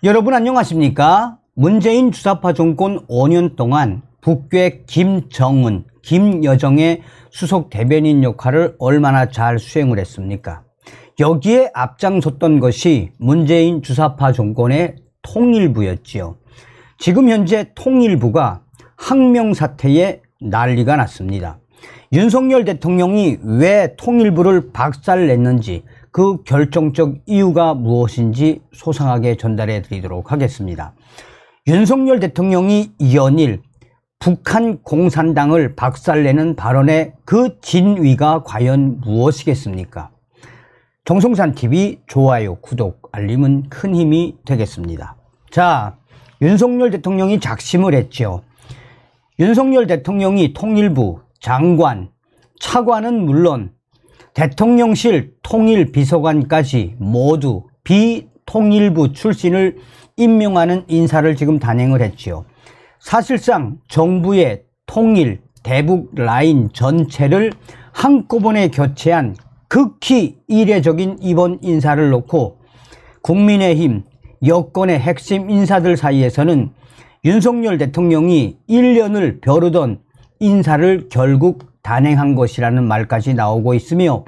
여러분 안녕하십니까? 문재인 주사파 정권 5년 동안 북괴 김정은, 김여정의 수석 대변인 역할을 얼마나 잘 수행을 했습니까? 여기에 앞장섰던 것이 문재인 주사파 정권의 통일부였지요. 지금 현재 통일부가 항명 사태에 난리가 났습니다. 윤석열 대통령이 왜 통일부를 박살냈는지, 그 결정적 이유가 무엇인지 소상하게 전달해 드리도록 하겠습니다. 윤석열 대통령이 연일 북한 공산당을 박살내는 발언의 그 진위가 과연 무엇이겠습니까? 정성산TV 좋아요, 구독, 알림은 큰 힘이 되겠습니다. 자, 윤석열 대통령이 작심을 했죠. 윤석열 대통령이 통일부 장관, 차관은 물론 대통령실 통일비서관까지 모두 비통일부 출신을 임명하는 인사를 지금 단행을 했지요. 사실상 정부의 통일, 대북 라인 전체를 한꺼번에 교체한 극히 이례적인 이번 인사를 놓고 국민의힘 여권의 핵심 인사들 사이에서는 윤석열 대통령이 1년을 벼르던 인사를 결국 단행한 것이라는 말까지 나오고 있으며,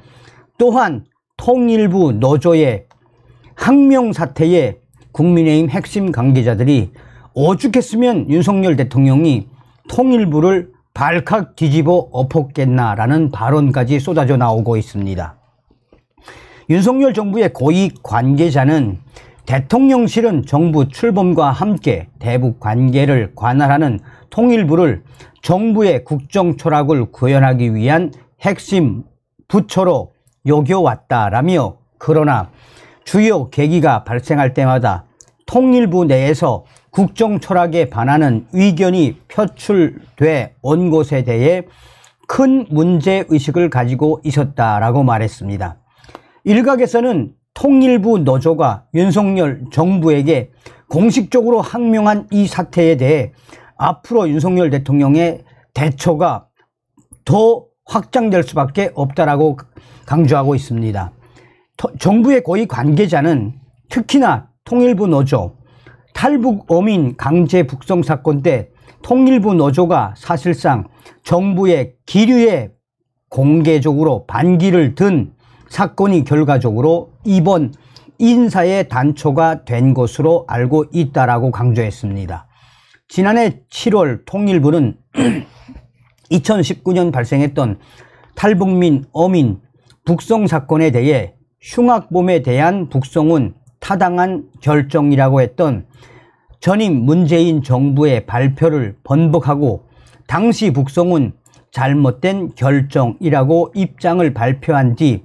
또한 통일부 노조의 항명 사태에 국민의힘 핵심 관계자들이 오죽했으면 윤석열 대통령이 통일부를 발칵 뒤집어 엎었겠나라는 발언까지 쏟아져 나오고 있습니다. 윤석열 정부의 고위 관계자는 대통령실은 정부 출범과 함께 대북 관계를 관할하는 통일부를 정부의 국정 철학을 구현하기 위한 핵심 부처로 여겨왔다라며, 그러나 주요 계기가 발생할 때마다 통일부 내에서 국정 철학에 반하는 의견이 표출돼 온 것에 대해 큰 문제의식을 가지고 있었다라고 말했습니다. 일각에서는 통일부 노조가 윤석열 정부에게 공식적으로 항명한 이 사태에 대해 앞으로 윤석열 대통령의 대처가 더 확장될 수밖에 없다라고 강조하고 있습니다. 정부의 고위 관계자는 특히나 통일부 노조, 탈북 어민 강제 북송 사건 때 통일부 노조가 사실상 정부의 기류에 공개적으로 반기를 든 사건이 결과적으로 이번 인사의 단초가 된 것으로 알고 있다라고 강조했습니다. 지난해 7월 통일부는 2019년 발생했던 탈북민 어민 북송 사건에 대해 흉악범에 대한 북송은 타당한 결정이라고 했던 전임 문재인 정부의 발표를 번복하고 당시 북송은 잘못된 결정이라고 입장을 발표한 뒤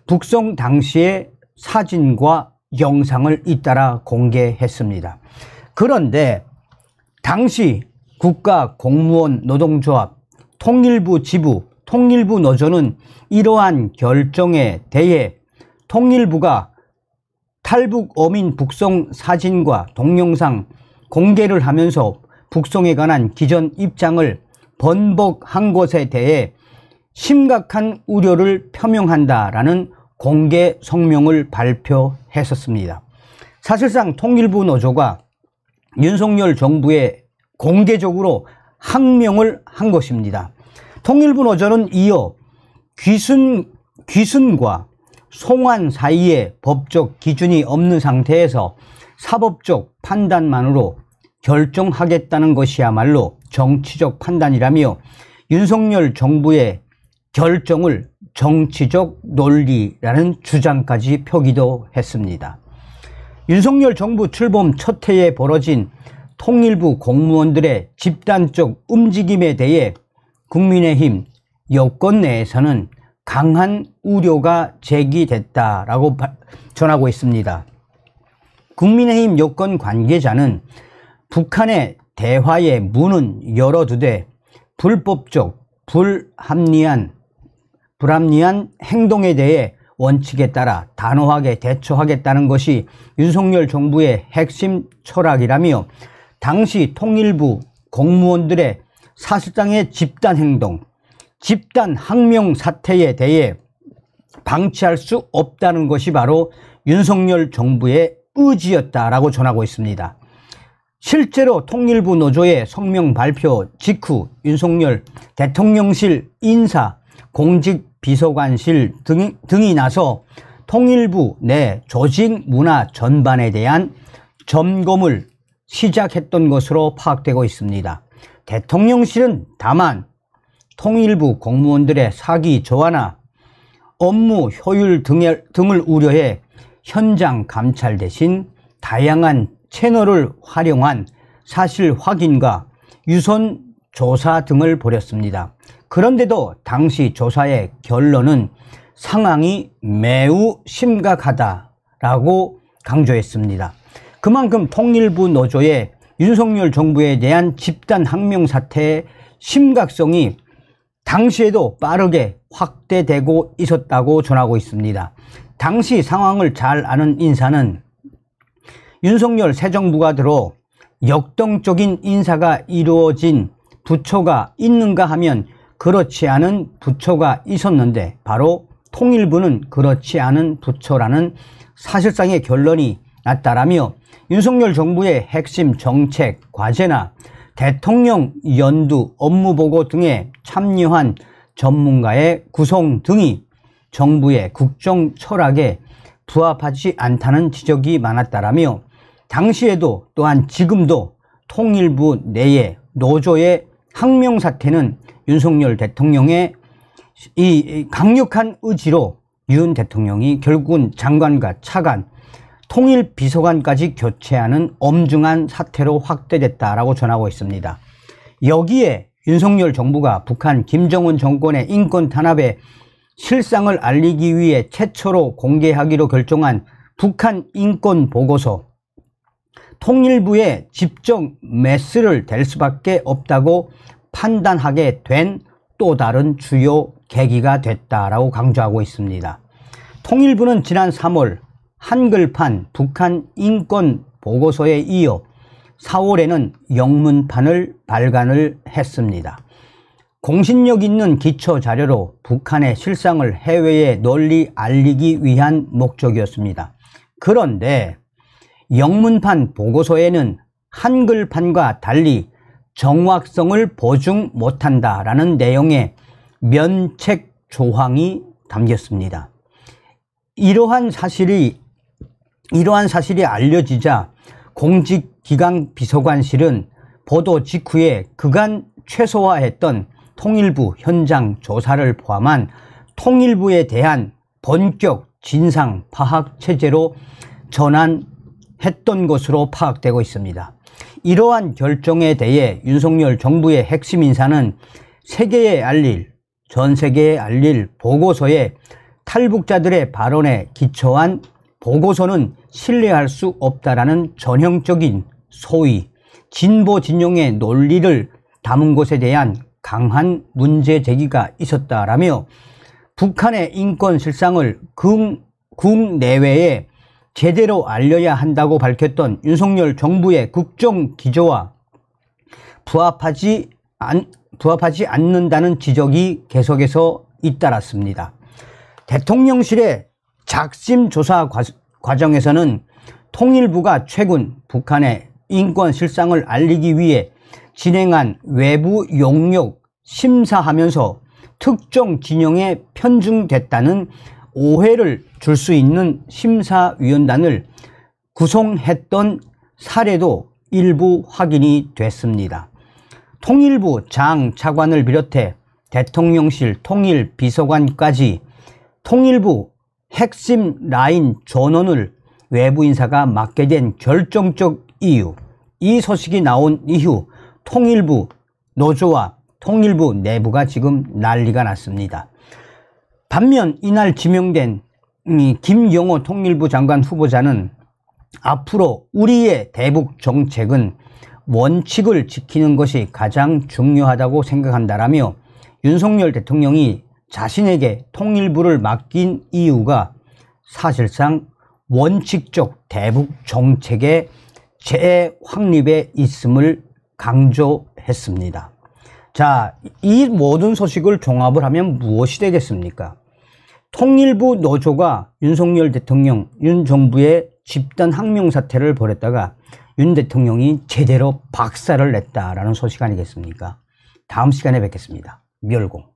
북송 당시의 사진과 영상을 잇따라 공개했습니다. 그런데 당시 국가공무원 노동조합, 통일부 지부, 통일부 노조는 이러한 결정에 대해 통일부가 탈북 어민 북송 사진과 동영상 공개를 하면서 북송에 관한 기존 입장을 번복한 것에 대해 심각한 우려를 표명한다라는 공개 성명을 발표했었습니다. 사실상 통일부 노조가 윤석열 정부에 공개적으로 항명을 한 것입니다. 통일부 노조는 이어 귀순과 송환 사이에 법적 기준이 없는 상태에서 사법적 판단만으로 결정하겠다는 것이야말로 정치적 판단이라며 윤석열 정부의 결정을 정치적 논리라는 주장까지 펴기도 했습니다. 윤석열 정부 출범 첫 해에 벌어진 통일부 공무원들의 집단적 움직임에 대해 국민의힘 여권 내에서는 강한 우려가 제기됐다라고 전하고 있습니다. 국민의힘 여권 관계자는 북한의 대화의 문은 열어두되 불법적, 불합리한 행동에 대해 원칙에 따라 단호하게 대처하겠다는 것이 윤석열 정부의 핵심 철학이라며, 당시 통일부 공무원들의 사실상의 집단행동, 집단 항명 사태에 대해 방치할 수 없다는 것이 바로 윤석열 정부의 의지였다라고 전하고 있습니다. 실제로 통일부 노조의 성명 발표 직후 윤석열 대통령실 인사, 공직비서관실 등이 나서 통일부 내 조직 문화 전반에 대한 점검을 시작했던 것으로 파악되고 있습니다. 대통령실은 다만 통일부 공무원들의 사기 저하나 업무 효율 등을 우려해 현장 감찰 대신 다양한 채널을 활용한 사실 확인과 유선 조사 등을 벌였습니다. 그런데도 당시 조사의 결론은 상황이 매우 심각하다라고 강조했습니다. 그만큼 통일부 노조의 윤석열 정부에 대한 집단 항명 사태의 심각성이 당시에도 빠르게 확대되고 있었다고 전하고 있습니다. 당시 상황을 잘 아는 인사는 윤석열 새 정부가 들어 역동적인 인사가 이루어진 부처가 있는가 하면 그렇지 않은 부처가 있었는데 바로 통일부는 그렇지 않은 부처라는 사실상의 결론이 났다라며 윤석열 정부의 핵심 정책, 과제나 대통령 연두 업무보고 등에 참여한 전문가의 구성 등이 정부의 국정 철학에 부합하지 않다는 지적이 많았다라며 당시에도 또한 지금도 통일부 내의 노조의 항명 사태는 윤석열 대통령의 이 강력한 의지로 윤 대통령이 결국은 장관과 차관, 통일비서관까지 교체하는 엄중한 사태로 확대됐다라고 전하고 있습니다. 여기에 윤석열 정부가 북한 김정은 정권의 인권 탄압의 실상을 알리기 위해 최초로 공개하기로 결정한 북한 인권 보고서, 통일부의 집중 메스를 댈 수밖에 없다고 판단하게 된 또 다른 주요 계기가 됐다라고 강조하고 있습니다. 통일부는 지난 3월 한글판 북한 인권 보고서에 이어 4월에는 영문판을 발간을 했습니다. 공신력 있는 기초 자료로 북한의 실상을 해외에 널리 알리기 위한 목적이었습니다. 그런데 영문판 보고서에는 한글판과 달리 정확성을 보증 못한다라는 내용의 면책 조항이 담겼습니다. 이러한 사실이 알려지자 공직기강 비서관실은 보도 직후에 그간 최소화했던 통일부 현장 조사를 포함한 통일부에 대한 본격 진상 파악 체제로 전환했던 것으로 파악되고 있습니다. 이러한 결정에 대해 윤석열 정부의 핵심 인사는 전 세계에 알릴 보고서에 탈북자들의 발언에 기초한 보고서는 신뢰할 수 없다라는 전형적인 소위 진보 진영의 논리를 담은 것에 대한 강한 문제 제기가 있었다라며 북한의 인권 실상을 국내외에 제대로 알려야 한다고 밝혔던 윤석열 정부의 국정 기조와 부합하지 않는다는 지적이 계속해서 잇따랐습니다. 대통령실의 작심 조사 과정에서는 통일부가 최근 북한의 인권 실상을 알리기 위해 진행한 외부 용역 심사하면서 특정 진영에 편중됐다는 오해를 줄 수 있는 심사위원단을 구성했던 사례도 일부 확인이 됐습니다. 통일부 장 차관을 비롯해 대통령실 통일비서관까지 통일부 핵심 라인 전원을 외부 인사가 맡게 된 결정적 이유, 이 소식이 나온 이후 통일부 노조와 통일부 내부가 지금 난리가 났습니다. 반면 이날 지명된 김영호 통일부 장관 후보자는 앞으로 우리의 대북 정책은 원칙을 지키는 것이 가장 중요하다고 생각한다라며 윤석열 대통령이 자신에게 통일부를 맡긴 이유가 사실상 원칙적 대북 정책의 재확립에 있음을 강조했습니다. 자, 이 모든 소식을 종합을 하면 무엇이 되겠습니까? 통일부 노조가 윤석열 대통령, 윤 정부의 집단 항명 사태를 벌였다가 윤 대통령이 제대로 박살을 냈다라는 소식 아니겠습니까? 다음 시간에 뵙겠습니다. 멸공.